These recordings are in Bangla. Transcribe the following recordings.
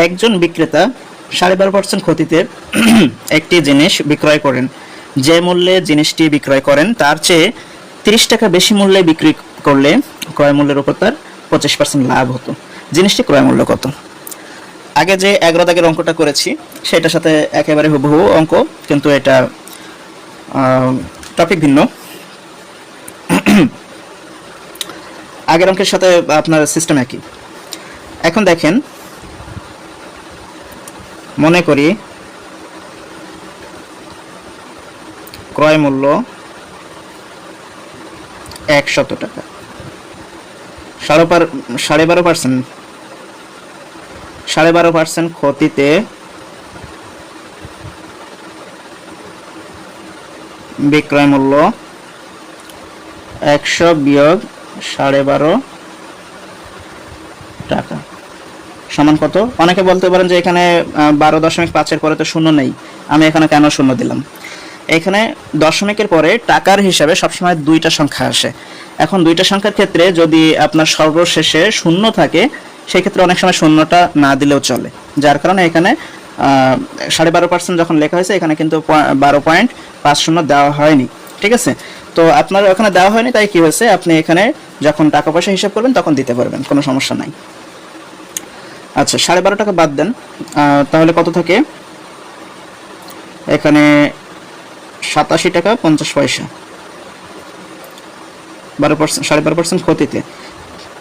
একজন বিক্রেতা 12.5% ক্ষতিতে একটি জিনিস বিক্রয় করেন। যে মূল্যে জিনিসটি বিক্রয় করেন তার চেয়ে 30 টাকা বেশি মূল্যে বিক্রি করলে ক্রয় মূল্যের উপর তার 25% লাভ হতো। জিনিসটি ক্রয় মূল্য কত? আগে যে 11 দাগের অঙ্কটা করেছি সেটার সাথে একেবারে হুবহু অঙ্ক, কিন্তু এটা টপিক ভিন্ন। আগের অঙ্কের সাথে আপনার সিস্টেম একই। এখন দেখেন, মনে করি ক্রয় মূল্য 100 টাকা, 12% ক্ষতিতে বিক্রয় মূল্য 100 বিয়োগ 12.5 টাকা সমান কত? অনেকে বলতে পারেন যে এখানে 12.5 পরে তো শূন্য নেই, আমি এখানে কেন শূন্য দিলাম? এখানে দশমিকের পরে টাকার হিসাবে সবসময় দুইটা সংখ্যা আসে। এখন দুইটা সংখ্যার ক্ষেত্রে যদি আপনার সর্বশেষে শূন্য থাকে, সেক্ষেত্রে অনেক সময় শূন্যটা না দিলেও চলে, যার কারণে এখানে 12.5% যখন লেখা হয়েছে এখানে কিন্তু 12.50 দেওয়া হয়নি। ঠিক আছে, তো আপনার ওখানে দেওয়া হয়নি, তাই কি হয়েছে, আপনি এখানে যখন টাকা পয়সা হিসাব করবেন তখন দিতে পারবেন, কোনো সমস্যা নাই। আচ্ছা, 12.5 টাকা বাদ দেন, তাহলে কত থাকে? এখানে 87 টাকা 50 পয়সা। 12%, 12.5% ক্ষতিতে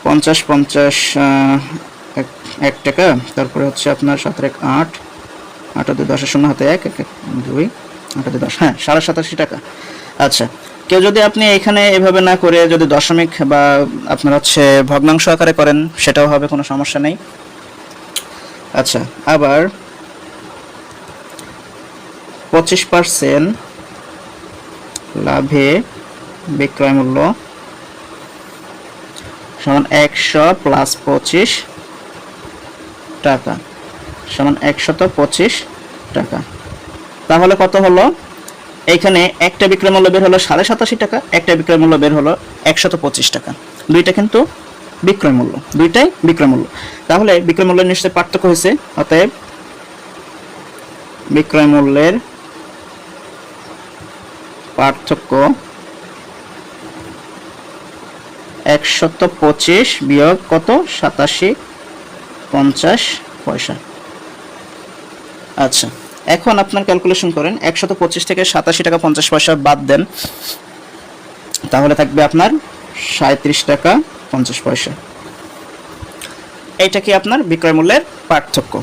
50 1 টাকা, তারপরে হচ্ছে আপনার 7 1 8, 8 2 10 শূন্য হাতে 1 1 2, 8 2 10, হ্যাঁ 87 টাকা। আচ্ছা, কেউ যদি আপনি এখানে এভাবে না করে যদি দশমিক বা আপনার হচ্ছে ভগ্নাংশ আকারে করেন সেটাও হবে, কোনো সমস্যা নেই। আচ্ছা, আবার 25% লাভে বিক্রয় মূল্য সমান 100 প্লাস 25 টাকা সমান 125 টাকা। তাহলে কত হলো? এইখানে একটা বিক্রয় মূল্য বের হলো 87.5 টাকা, একটা বিক্রয় মূল্য বের হলো 125 টাকা। দুইটা কিন্তু বিক্রয় মূল্য, দুইটাই বিক্রয় মূল্য। তাহলে বিক্রয় মূল্যের নিশ্চয়ই পার্থক্য হয়েছে, অতএব বিক্রয় মূল্যের পার্থক্য 125 বিয়োগ কত? 87.50 পয়সা। আচ্ছা, এখন আপনার ক্যালকুলেশন করেন, 125 থেকে 87 টাকা 50 পয়সা বাদ দেন, তাহলে থাকবে আপনার 37 টাকা 50 পয়সা। এইটা কি আপনার বিক্রয় মূল্যের পার্থক্য।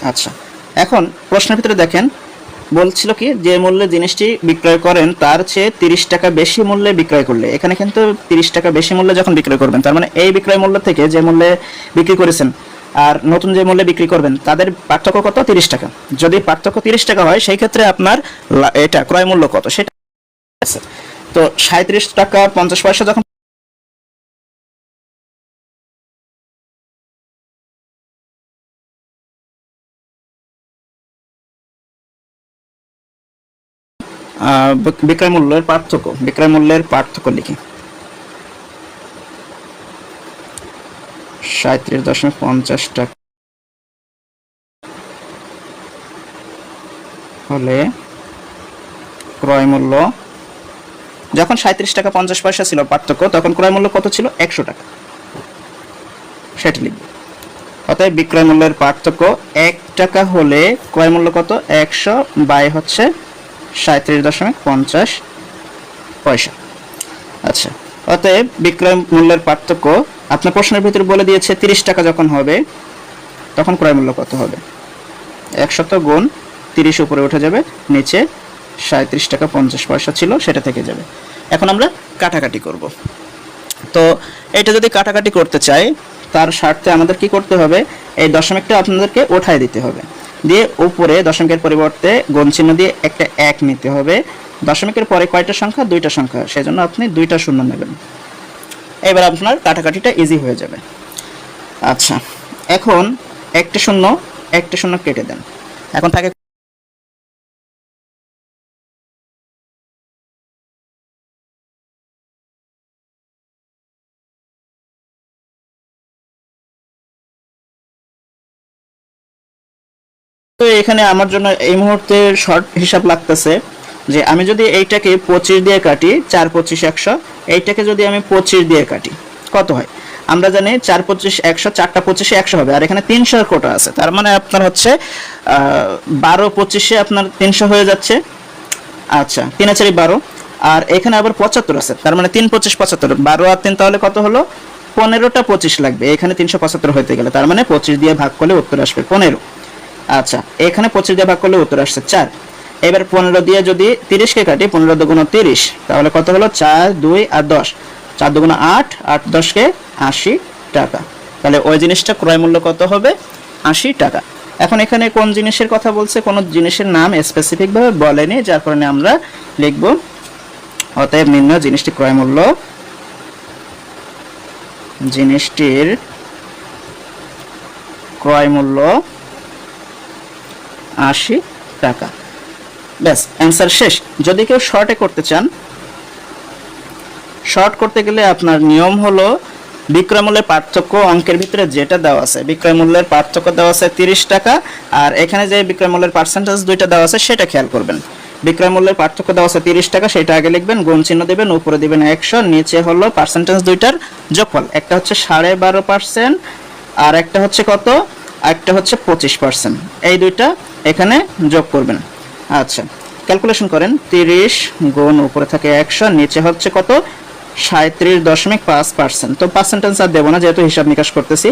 আচ্ছা, এখন প্রশ্নের ভিতরে দেখেন বলছিল কি, যে মূল্যে জিনিসটি বিক্রয় করেন তার চেয়ে 30 টাকা বেশি মূল্যে বিক্রয় করলে, এখানে কিন্তু 30 টাকা বেশি মূল্যে যখন বিক্রয় করবেন, তার মানে এই বিক্রয় মূল্য থেকে যে মূল্যে বিক্রি করেছেন আর নতুন যে মূল্যে বিক্রি করবেন তাদের পার্থক্য কত? 30 টাকা। যদি পার্থক্য 30 টাকা হয় সেই ক্ষেত্রে আপনার এটা ক্রয় মূল্য কত সেটা আছে। তো 37 টাকা 50 পয়সা যখন বিক্রয় মূল্যের পার্থক্য লিখি, 37.50 টাকা হলে ক্রয় মূল্য, যখন 37 টাকা 50 পয়সা ছিল পার্থক্য, তখন ক্রয় মূল্য কত ছিল? 100 টাকা, সেটা লিখব। অতএব বিক্রয় মূল্যের পার্থক্য 1 টাকা হলে ক্রয় মূল্য কত? 100 বাই হচ্ছে 37.50 পয়সা। আচ্ছা, অতএব বিক্রয় মূল্যের পার্থক্য আপনার প্রশ্নের ভিতরে বলে দিয়েছে 30 টাকা যখন হবে তখন ক্রয় মূল্য কত হবে? 100 গুণ 30 উপরে উঠে যাবে, নিচে 37 টাকা 50 পয়সা ছিল সেটা থেকে যাবে। এখন আমরা কাটাকাটি করব। তো এটা যদি কাটাকাটি করতে চাই তার স্বার্থে আমাদের কি করতে হবে? এই দশমিকটা আপনাদেরকে উঠায় দিতে হবে, দিয়ে উপরে দশমিকের পরিবর্তে গুণ চিহ্ন দিয়ে একটা 1 নিতে হবে। দশমিকের পরে কয়টা সংখ্যা? দুইটা সংখ্যা, সেজন্য আপনি দুইটা শূন্য নেবেন। এবার আপনার কাটাকাটিটা ইজি হয়ে যাবে। আচ্ছা, এখন একটা শূন্য কেটে দেন, এখন থাকে তো এখানে আমার জন্য এই মুহূর্তে শর্ট হিসাব লাগতেছে যে আমি যদি এইটাকে 25 দিয়ে কাটি, 4 25 100, এইটাকে যদি আমি 25 দিয়ে কাটি কত হয়? আমরা জানি 4 25 100, 4টা 25 100 হবে, আর এখানে 300 কোটা আছে, তার মানে আপনার হচ্ছে 12 25 আপনার 300 হয়ে যাচ্ছে। আচ্ছা 3 4 12, আর এখানে আবার 75 আছে, তার মানে 3 25 75, 12 আর 3 তাহলে কত হলো? 15টা 25 লাগবে এখানে 375 হইতে গেলে, তার মানে 25 দিয়ে ভাগ করলে উত্তর আসবে 15। আচ্ছা এখানে 25 দিয়ে ভাগ করলে উত্তর আসছে 4। এবার 15 দিয়ে যদি 30 কে কাটি, 15 দুগুণ 30, তাহলে কত হলো? 4 2 আর 10, 4 দুগুণ 8, 8 10 কে 80 টাকা। তাহলে ওই জিনিসটা ক্রয় মূল্য কত হবে? 80 টাকা। এখন এখানে কোন জিনিসের কথা বলছে? কোন জিনিসের নাম স্পেসিফিক ভাবে বলেনি, যার কারণে আমরা লিখব অতএব নির্ণয় জিনিসটি ক্রয় মূল্য, জিনিসটির ক্রয় মূল্য 80 টাকা। ব্যাস অ্যান্সার শেষ। যদি কেউ শর্টে করতে চান, শর্ট করতে গেলে আপনার নিয়ম হলো বিক্রয় মূল্যের পার্থক্য অঙ্কের ভিতরে যেটা দেওয়া আছে, বিক্রয় মূল্যের পার্থক্য দেওয়া আছে 30 টাকা, আর এখানে যে বিক্রয় মূল্যের পার্সেন্টেজ দুইটা দেওয়া আছে সেটা খেয়াল করবেন। বিক্রয় মূল্যের পার্থক্য দেওয়া আছে 30 টাকা, সেটা আগে লিখবেন, গুণ চিহ্ন দেবেন, উপরে দিবেন 100, নিচে হলো পার্সেন্টেজ দুইটার যোগফল, একটা হচ্ছে 12.5% আর একটা হচ্ছে কত? একটা হচ্ছে 25%, এই দুইটা এখানে যোগ করবেন। আচ্ছা ক্যালকুলেশন করেন, 30 গুণ উপরে থাকে 100, নিচে হচ্ছে কত? 37.5%। তো পার্সেন্টেজ আর দেবো না যেহেতু হিসাব নিকাশ করতেছি।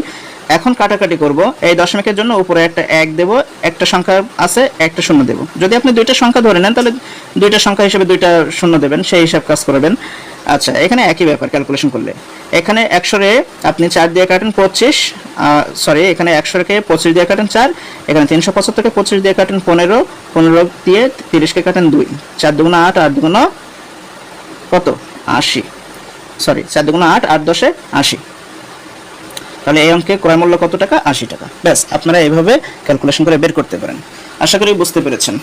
এখন কাটাকাটি করব, এই দশমিকের জন্য উপরে একটা 1 দেব, একটা সংখ্যা আছে একটা শূন্য দেব। যদি আপনি দুইটা সংখ্যা ধরে নেন তাহলে দুইটা সংখ্যা হিসেবে দুইটা শূন্য দেবেন, সেই হিসাব কাজ করবেন। আচ্ছা এখানে একই ব্যাপার ক্যালকুলেশন করলে, এখানে 100 রে আপনি 4 দিয়ে কাটেন 25, সরি এখানে 100 কে 25 দিয়ে কাটেন 4, এখানে 375 কে 25 দিয়ে কাটেন 15, 15 দিয়ে 30 কে কাটেন 2, 4 দুগুণ 8, 8 দুগুণ কত? 80, সরি 4 দুগুণ 8, 8 10 80। তাহলে এই অঙ্কে ক্রয় মূল্য কত টাকা? 80 টাকা। ব্যাস আপনারা এইভাবে ক্যালকুলেশন করে বের করতে পারেন। আশা করি বুঝতে পেরেছেন।